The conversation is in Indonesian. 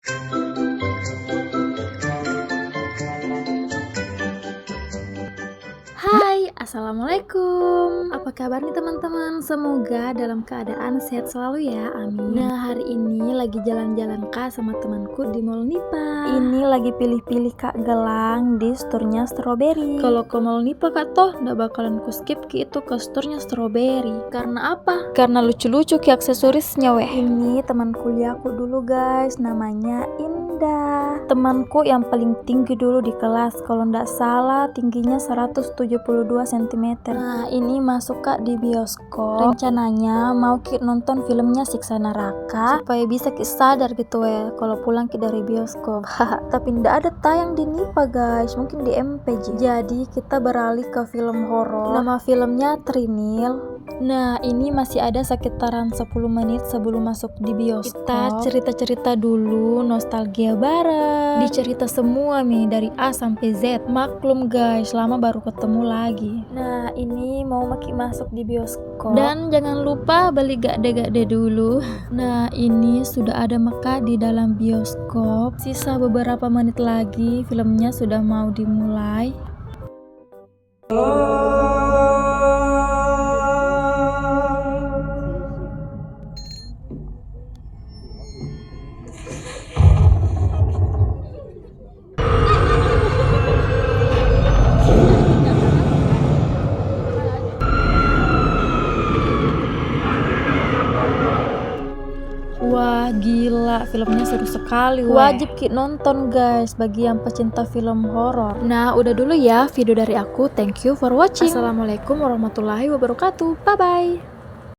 Hai, assalamualaikum. Apa kabar nih teman-teman? Semoga dalam keadaan sehat selalu ya, amin. Nah, hari ini lagi jalan-jalan kak sama temanku di Mall Nipa. Ini lagi pilih-pilih kak gelang di store-nya Strawberry. Kalau ke Mall Nipa kak toh, nggak bakalan ku skip ki itu ke store-nya Strawberry. Karena apa? Karena lucu-lucu ki aksesorisnya weh. Ini teman kuliahku dulu guys, namanya Indah. Temanku yang paling tinggi dulu di kelas, kalau nggak salah tingginya 172 cm. Nah, ini masuk kak di bioskop. Rencananya mau ki nonton filmnya Siksa Neraka supaya bisa ki sadar gitu ya kalau pulang ki dari bioskop. Tapi ndak ada tayang di Nipa guys, mungkin di MPJ. Jadi kita beralih ke film horor. Nama filmnya Trinil. Nah, ini masih ada sekitaran 10 menit sebelum masuk di bioskop. Kita cerita-cerita dulu, nostalgia bareng. Dicerita semua nih dari A sampai Z. Maklum guys, lama baru ketemu lagi. Nah, ini mau masuk di bioskop. Dan jangan lupa beli gade-gade dulu. Nah, ini sudah ada Meka di dalam bioskop. Sisa beberapa menit lagi filmnya sudah mau dimulai. Wah gila, filmnya seru sekali weh. Wajib ki nonton guys bagi yang pecinta film horor. Nah udah dulu ya video dari aku, thank you for watching. Assalamualaikum warahmatullahi wabarakatuh, bye bye.